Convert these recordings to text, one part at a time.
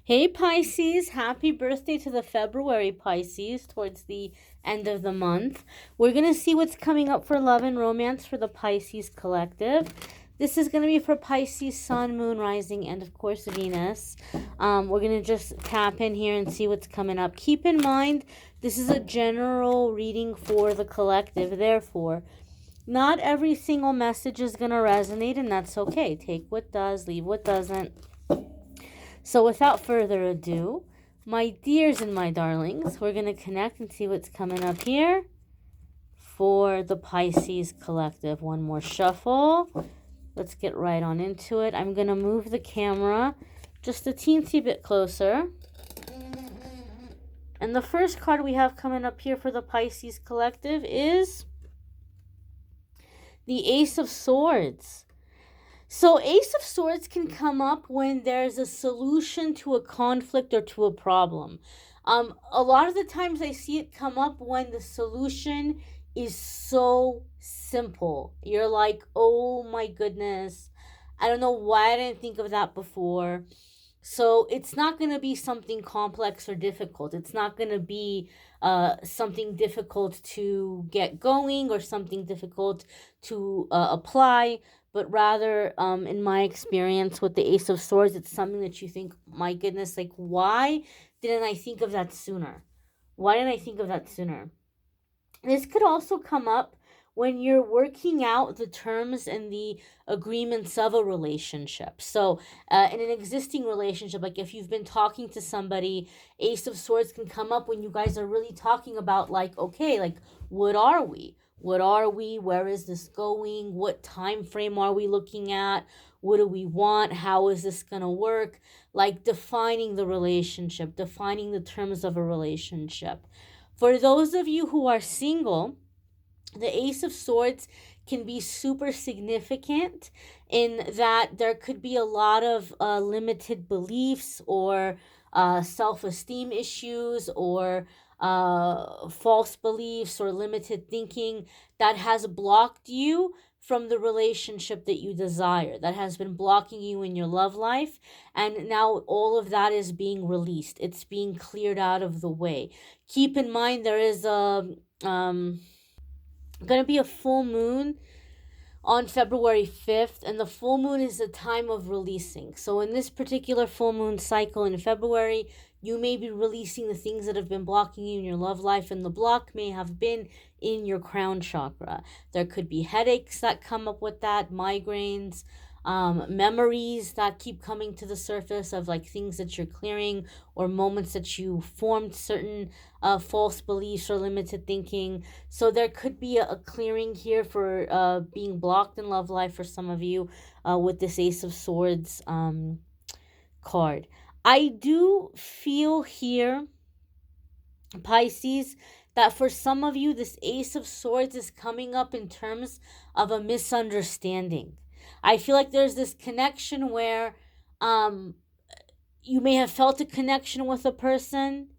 Hey Pisces, happy birthday to the February Pisces towards the end of the month. We're going to see what's coming up for love and romance for the Pisces collective. This is going to be for Pisces, Sun, Moon, Rising, and of course Venus. We're going to just tap in here and see what's coming up. Keep in mind, this is a general reading for the collective. Therefore, not every single message is going to resonate, and that's okay. Take what does, leave what doesn't. So without further ado, my dears and my darlings, we're going to connect and see what's coming up here for the Pisces collective. One more shuffle. Let's get right on into it. I'm going to move the camera just a teensy bit closer. And the first card we have coming up here for the Pisces collective is the Ace of Swords. So Ace of Swords can come up when there's a solution to a conflict or to a problem. A lot of the times I see it come up when the solution is so simple. You're like, oh my goodness, I don't know why I didn't think of that before. So it's not going to be something complex or difficult. It's not going to be something difficult to get going or something difficult to apply, but rather, in my experience with the Ace of Swords, it's something that you think, my goodness, like, why didn't I think of that sooner? Why didn't I think of that sooner? This could also come up when you're working out the terms and the agreements of a relationship. So, in an existing relationship, like if you've been talking to somebody, Ace of Swords can come up when you guys are really talking about, like, okay, like, what are we? What are we? Where is this going? What time frame are we looking at? What do we want? How is this going to work? Like defining the relationship, defining the terms of a relationship. For those of you who are single, the Ace of Swords can be super significant in that there could be a lot of limited beliefs or self-esteem issues or false beliefs or limited thinking that has blocked you from the relationship that you desire, that has been blocking you in your love life. And now all of that is being released. It's being cleared out of the way. Keep in mind there is going to be a full moon on February 5th, and the full moon is a time of releasing. So in this particular full moon cycle in February, you may be releasing the things that have been blocking you in your love life, and the block may have been in your crown chakra. There could be headaches that come up with that, migraines, memories that keep coming to the surface of like things that you're clearing or moments that you formed certain false beliefs or limited thinking. So there could be a clearing here for being blocked in love life for some of you with this Ace of Swords card. I do feel here, Pisces, that for some of you, this Ace of Swords is coming up in terms of a misunderstanding. I feel like there's this connection where you may have felt a connection with a person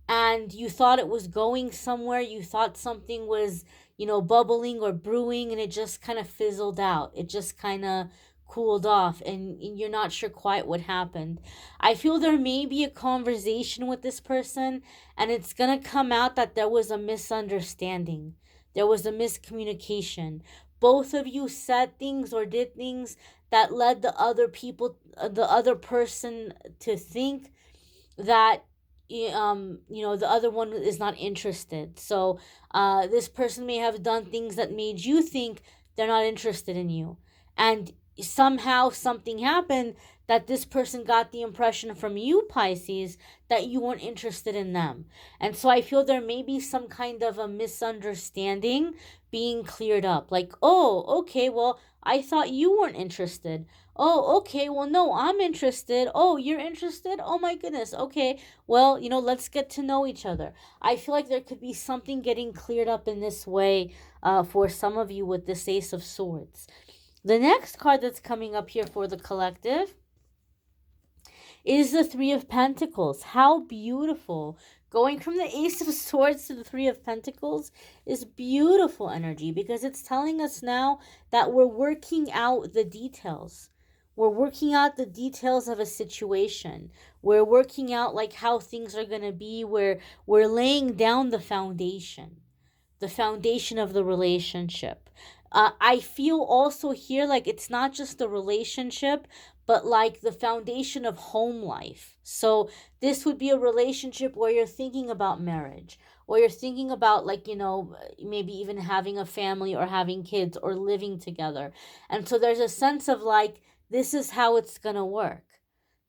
and you thought it was going somewhere. You thought something was, bubbling or brewing, and it just kind of fizzled out. It just kind of cooled off, and you're not sure quite what happened. I feel there may be a conversation with this person, and it's going to come out that there was a misunderstanding. There was a miscommunication. Both of you said things or did things that led the other person to think that the other one is not interested. So this person may have done things that made you think they're not interested in you, and somehow something happened that this person got the impression from you, Pisces, that you weren't interested in them. And so I feel there may be some kind of a misunderstanding being cleared up, like, oh, okay, well, I thought you weren't interested. Oh, okay, well, no, I'm interested. Oh, you're interested? Oh my goodness. Okay, well, let's get to know each other. I feel like there could be something getting cleared up in this way for some of you with this Ace of Swords. The next card that's coming up here for the collective is the Three of Pentacles. How beautiful. Going from the Ace of Swords to the Three of Pentacles is beautiful energy because it's telling us now that we're working out the details. We're working out the details of a situation. We're working out like how things are going to be. We're laying down the foundation of the relationship. I feel also here like it's not just the relationship, but like the foundation of home life. So this would be a relationship where you're thinking about marriage, or you're thinking about, like, maybe even having a family or having kids or living together. And so there's a sense of like, this is how it's going to work.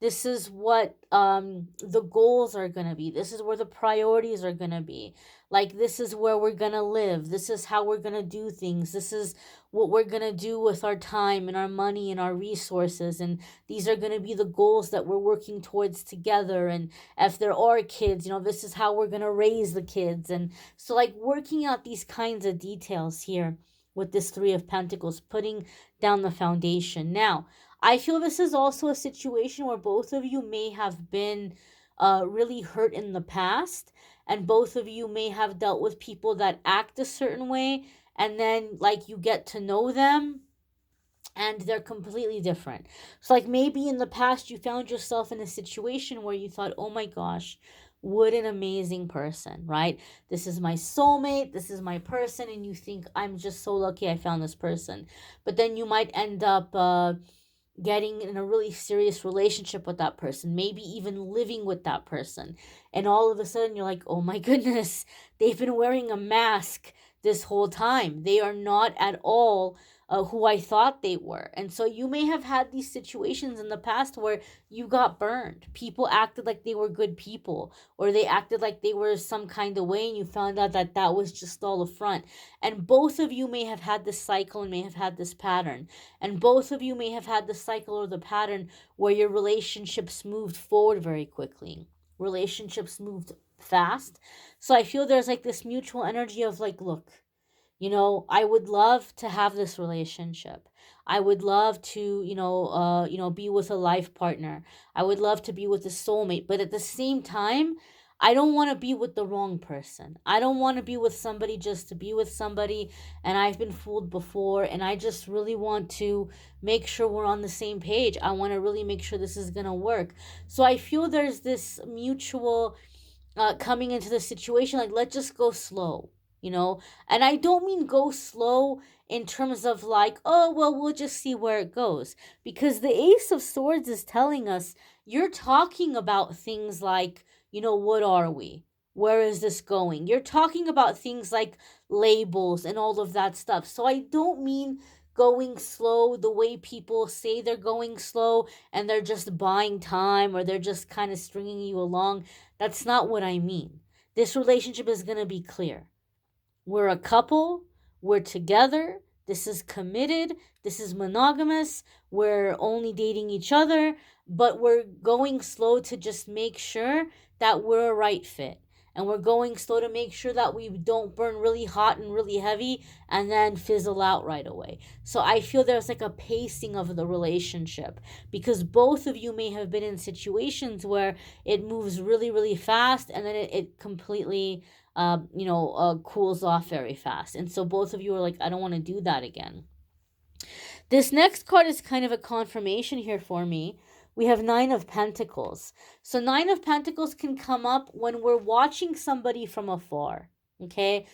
This is what the goals are going to be. This is where the priorities are going to be. Like, this is where we're going to live. This is how we're going to do things. This is what we're going to do with our time and our money and our resources. And these are going to be the goals that we're working towards together. And if there are kids, this is how we're going to raise the kids. And so, like, working out these kinds of details here with this Three of Pentacles, putting down the foundation. Now, I feel this is also a situation where both of you may have been really hurt in the past, and both of you may have dealt with people that act a certain way, and then, like, you get to know them and they're completely different. So, like, maybe in the past you found yourself in a situation where you thought, oh my gosh, what an amazing person, right? This is my soulmate, this is my person, and you think, I'm just so lucky I found this person. But then you might end up getting in a really serious relationship with that person, maybe even living with that person. And all of a sudden you're like, oh my goodness, they've been wearing a mask this whole time. They are not at all who I thought they were. And so you may have had these situations in the past where you got burned. People acted like they were good people, or they acted like they were some kind of way, and you found out that that was just all a front. And both of you may have had this cycle and may have had this pattern. And both of you may have had the cycle or the pattern where your relationships moved forward very quickly. Relationships moved fast. So I feel there's like this mutual energy of like, look, I would love to have this relationship. I would love to, be with a life partner. I would love to be with a soulmate. But at the same time, I don't want to be with the wrong person. I don't want to be with somebody just to be with somebody. And I've been fooled before. And I just really want to make sure we're on the same page. I want to really make sure this is going to work. So I feel there's this mutual coming into the situation, like, let's just go slow, and I don't mean go slow in terms of like, oh well, we'll just see where it goes, because the Ace of Swords is telling us you're talking about things like, what are we, where is this going, you're talking about things like labels and all of that stuff. So I don't mean going slow the way people say they're going slow and they're just buying time, or they're just kind of stringing you along. That's not what I mean. This relationship is going to be clear. We're a couple. We're together. This is committed. This is monogamous. We're only dating each other, but we're going slow to just make sure that we're a right fit. And we're going slow to make sure that we don't burn really hot and really heavy and then fizzle out right away. So I feel there's like a pacing of the relationship, because both of you may have been in situations where it moves really, really fast, and then it completely cools off very fast. And so both of you are like, I don't want to do that again. This next card is kind of a confirmation here for me. We have Nine of Pentacles. So Nine of Pentacles can come up when we're watching somebody from afar, okay?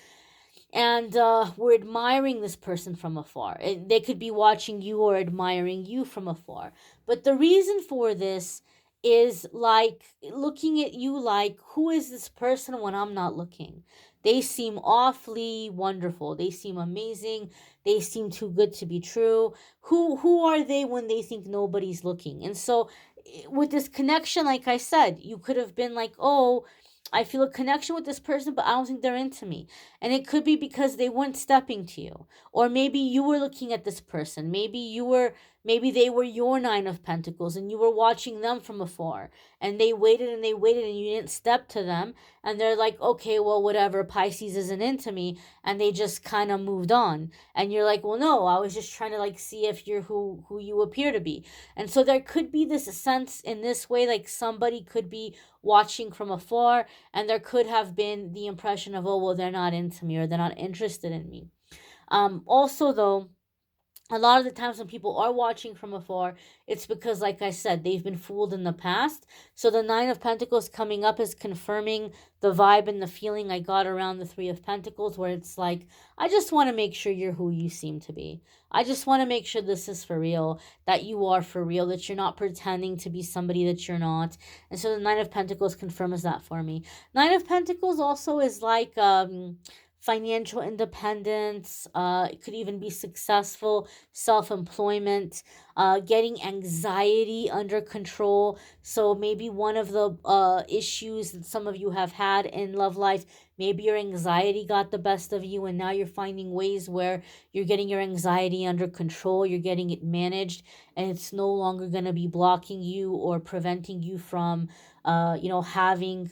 And we're admiring this person from afar. They could be watching you or admiring you from afar. But the reason for this is like looking at you like, who is this person when I'm not looking? They seem awfully wonderful. They seem amazing. They seem too good to be true. Who are they when they think nobody's looking? And so with this connection, like I said, you could have been like, oh, I feel a connection with this person, but I don't think they're into me. And it could be because they weren't stepping to you. Or maybe you were looking at this person. Maybe they were your Nine of Pentacles and you were watching them from afar. And they waited and they waited and you didn't step to them. And they're like, okay, well, whatever, Pisces isn't into me. And they just kind of moved on. And you're like, well, no, I was just trying to like see if you're who you appear to be. And so there could be this sense in this way, like somebody could be watching from afar, and there could have been the impression of, oh, well, they're not into me, or they're not interested in me. Also, though, a lot of the times when people are watching from afar, it's because, like I said, they've been fooled in the past. So the Nine of Pentacles coming up is confirming the vibe and the feeling I got around the Three of Pentacles, where it's like, I just want to make sure you're who you seem to be. I just want to make sure this is for real, that you are for real, that you're not pretending to be somebody that you're not. And so the Nine of Pentacles confirms that for me. Nine of Pentacles also is like financial independence. It could even be successful self-employment, getting anxiety under control. So maybe one of the issues that some of you have had in love life, maybe your anxiety got the best of you, and now you're finding ways where you're getting your anxiety under control, you're getting it managed, and it's no longer going to be blocking you or preventing you from having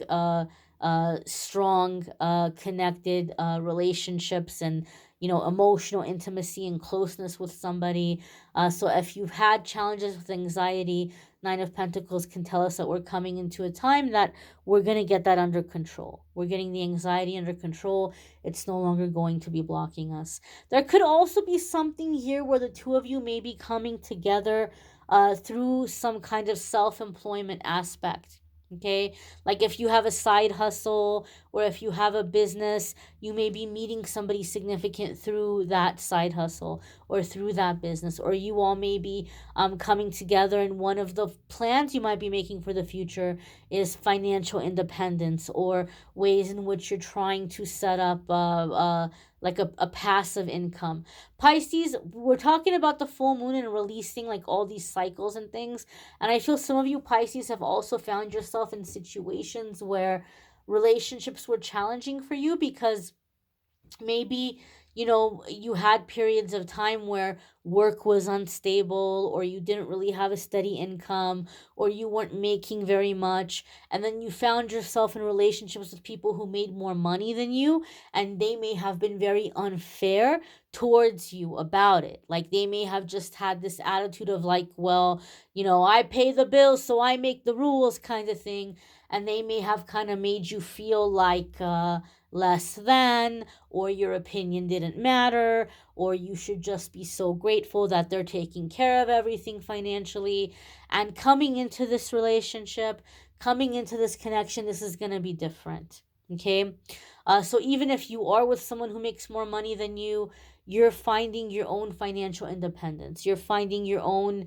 strong connected relationships and emotional intimacy and closeness with somebody. So if you've had challenges with anxiety, Nine of Pentacles can tell us that we're coming into a time that we're going to get that under control. We're getting the anxiety under control. It's no longer going to be blocking us. There could also be something here where the two of you may be coming together through some kind of self-employment aspect. Okay, like if you have a side hustle or if you have a business, you may be meeting somebody significant through that side hustle or through that business, or you all may be coming together, and one of the plans you might be making for the future is financial independence, or ways in which you're trying to set up like a passive income. Pisces, we're talking about the full moon and releasing like all these cycles and things. And I feel some of you Pisces have also found yourself in situations where relationships were challenging for you because maybe you had periods of time where work was unstable, or you didn't really have a steady income, or you weren't making very much, and then you found yourself in relationships with people who made more money than you, and they may have been very unfair towards you about it. Like they may have just had this attitude of like, well, I pay the bills so I make the rules kind of thing, and they may have kind of made you feel like less than, or your opinion didn't matter, or you should just be so grateful that they're taking care of everything financially. And coming into this relationship, coming into this connection, this is going to be different. Okay. So even if you are with someone who makes more money than you, you're finding your own financial independence. You're finding your own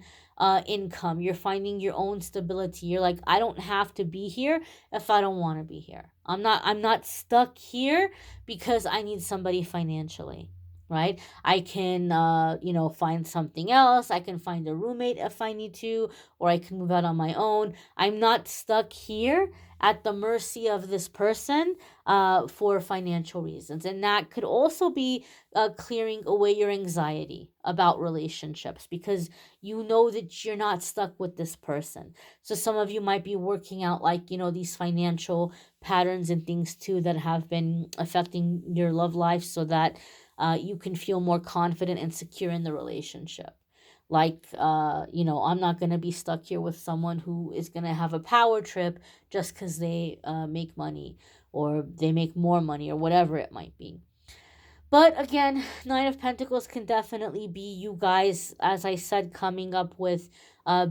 income. You're finding your own stability. You're like, I don't have to be here if I don't want to be here. I'm not stuck here because I need somebody financially, right? I can find something else. I can find a roommate if I need to, or I can move out on my own. I'm not stuck here at the mercy of this person for financial reasons. And that could also be clearing away your anxiety about relationships, because you know that you're not stuck with this person. So some of you might be working out like, these financial patterns and things too that have been affecting your love life, so that you can feel more confident and secure in the relationship. Like, I'm not going to be stuck here with someone who is going to have a power trip just because they make money, or they make more money, or whatever it might be. But again, Nine of Pentacles can definitely be you guys, as I said, coming up with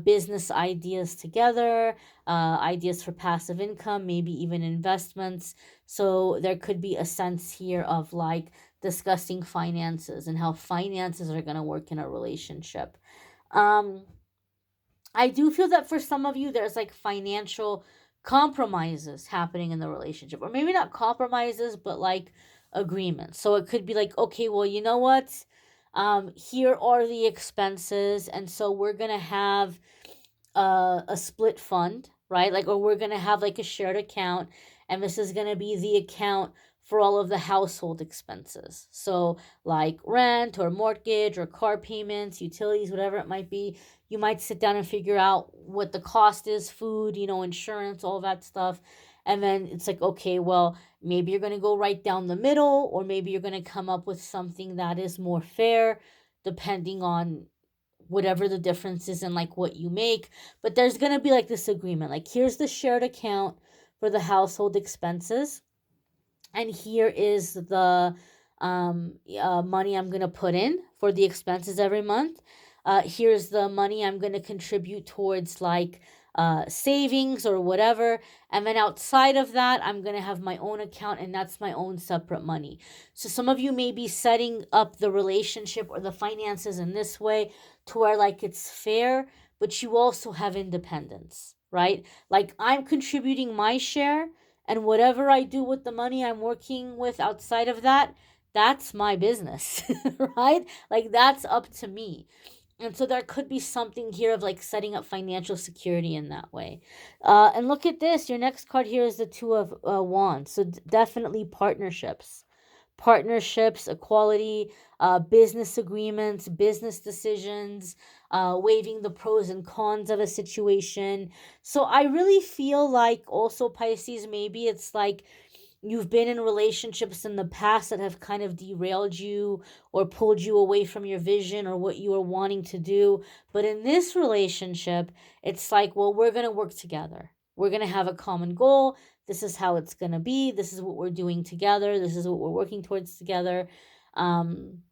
business ideas together, ideas for passive income, maybe even investments. So there could be a sense here of like discussing finances and how finances are going to work in a relationship. Um, I do feel that for some of you, there's like financial compromises happening in the relationship, or maybe not compromises, but like agreements. So it could be like, okay, well, you know what? Here are the expenses, and so we're gonna have a split fund, right? Like, or we're gonna have like a shared account, and this is gonna be the account for all of the household expenses. So like rent or mortgage or car payments, utilities, whatever it might be. You might sit down and figure out what the cost is, food, insurance, all that stuff. And then it's like, okay, well, maybe you're going to go right down the middle, or maybe you're going to come up with something that is more fair, depending on whatever the difference is in like what you make. But there's going to be like this agreement, like here's the shared account for the household expenses, and here is the money I'm going to put in for the expenses every month. Here's the money I'm going to contribute towards like savings or whatever. And then outside of that, I'm going to have my own account, and that's my own separate money. So some of you may be setting up the relationship or the finances in this way to where like it's fair, but you also have independence, right? Like I'm contributing my share, and whatever I do with the money I'm working with outside of that, that's my business, right? Like that's up to me. And so there could be something here of like setting up financial security in that way. And look at this. Your next card here is the Two of Wands. So definitely partnerships. Partnerships, equality, business agreements, business decisions, weighing the pros and cons of a situation. So I really feel like also, Pisces, maybe it's like you've been in relationships in the past that have kind of derailed you or pulled you away from your vision or what you were wanting to do. But in this relationship, it's like, well, we're going to work together. We're going to have a common goal. This is how it's going to be. This is what we're doing together. This is what we're working towards together. Um,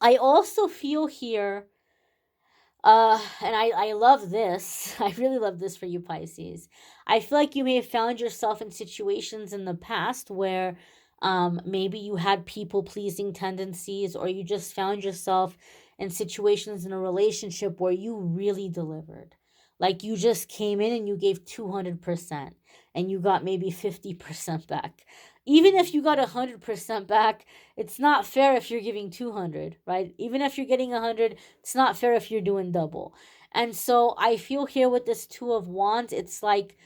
I also feel here, and I love this. I really love this for you, Pisces. I feel like you may have found yourself in situations in the past where maybe you had people pleasing tendencies, or you just found yourself in situations in a relationship where you really delivered. Like you just came in and you gave 200% and you got maybe 50% back. Even if you got 100% back, it's not fair if you're giving 200, right? Even if you're getting 100, it's not fair if you're doing double. And so I feel here with this Two of Wands, it's like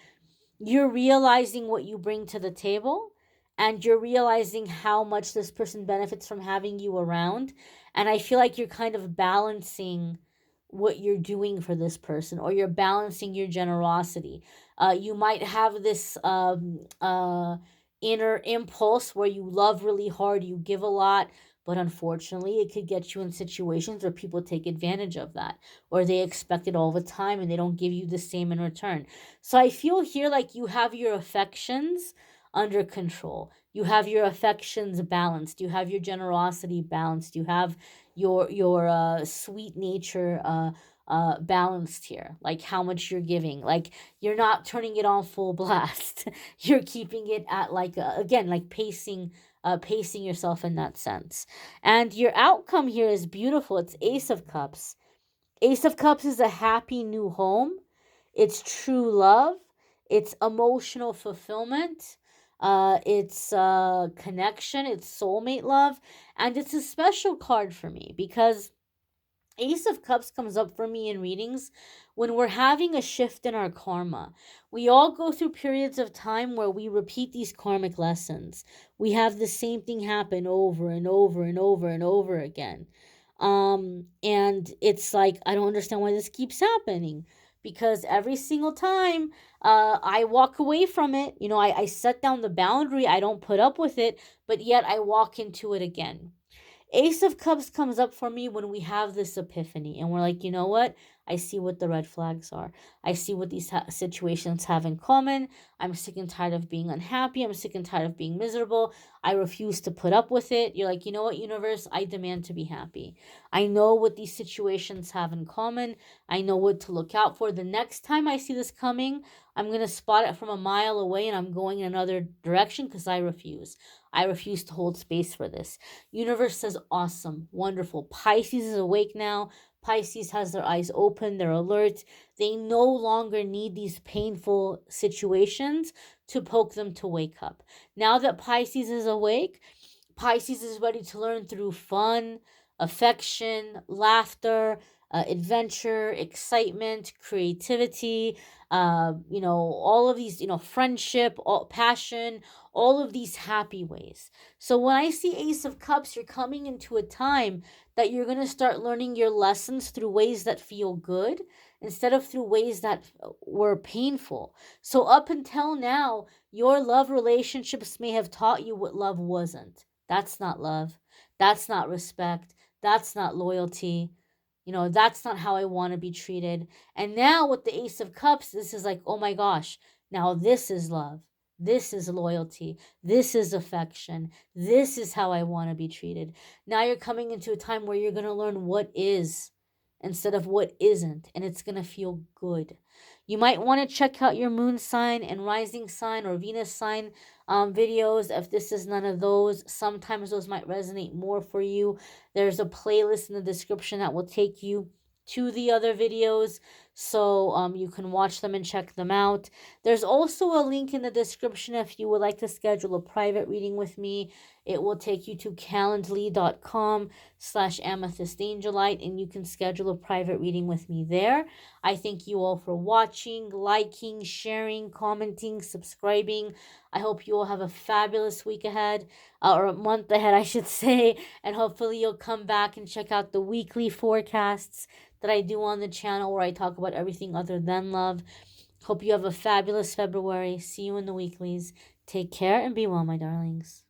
you're realizing what you bring to the table, and you're realizing how much this person benefits from having you around. And I feel like you're kind of balancing what you're doing for this person, or you're balancing your generosity. You might have this inner impulse where you love really hard, you give a lot, but unfortunately, it could get you in situations where people take advantage of that, or they expect it all the time and they don't give you the same in return. So I feel here like you have your affections under control. You have your affections balanced. You have your generosity balanced. You have your sweet nature balanced here. Like how much you're giving. Like you're not turning it on full blast. You're keeping it at like again like pacing yourself in that sense. And your outcome here is beautiful. It's Ace of Cups. Ace of Cups is a happy new home. It's true love. It's emotional fulfillment. It's connection. It's soulmate love. And it's a special card for me because Ace of Cups comes up for me in readings when we're having a shift in our karma. We all go through periods of time where we repeat these karmic lessons. We have the same thing happen over and over and over and over again. And it's like, I don't understand why this keeps happening, because every single time I walk away from it, I set down the boundary, I don't put up with it, but yet I walk into it again. Ace of Cups comes up for me when we have this epiphany and we're like, you know what? I see what the red flags are. I see what these situations have in common. I'm sick and tired of being unhappy. I'm sick and tired of being miserable. I refuse to put up with it. You're like, you know what, universe? I demand to be happy. I know what these situations have in common. I know what to look out for. The next time I see this coming, I'm going to spot it from a mile away and I'm going in another direction because I refuse. I refuse to hold space for this. Universe says, awesome, wonderful. Pisces is awake now. Pisces has their eyes open, they're alert. They no longer need these painful situations to poke them to wake up. Now that Pisces is awake, Pisces is ready to learn through fun, affection, laughter, adventure, excitement, creativity, all of these, friendship, passion, all of these happy ways. So when I see Ace of Cups, you're coming into a time that you're going to start learning your lessons through ways that feel good instead of through ways that were painful. So up until now, your love relationships may have taught you what love wasn't. That's not love. That's not respect. That's not loyalty. That's not how I want to be treated. And now with the Ace of Cups, this is like, oh my gosh, now this is love. This is loyalty. This is affection. This is how I want to be treated. Now you're coming into a time where you're going to learn what is instead of what isn't, and it's going to feel good. You might want to check out your moon sign and rising sign or Venus sign videos. If this is none of those, sometimes those might resonate more for you. There's a playlist in the description that will take you to the other videos, so you can watch them and check them out. There's also a link in the description if you would like to schedule a private reading with me. It will take you to calendly.com/amethystangelite, and you can schedule a private reading with me there. I thank you all for watching, liking, sharing, commenting, subscribing. I hope you all have a fabulous week ahead, or a month ahead, I should say, and hopefully you'll come back and check out the weekly forecasts that I do on the channel where I talk about everything other than love. Hope you have a fabulous February. See you in the weeklies. Take care and be well, my darlings.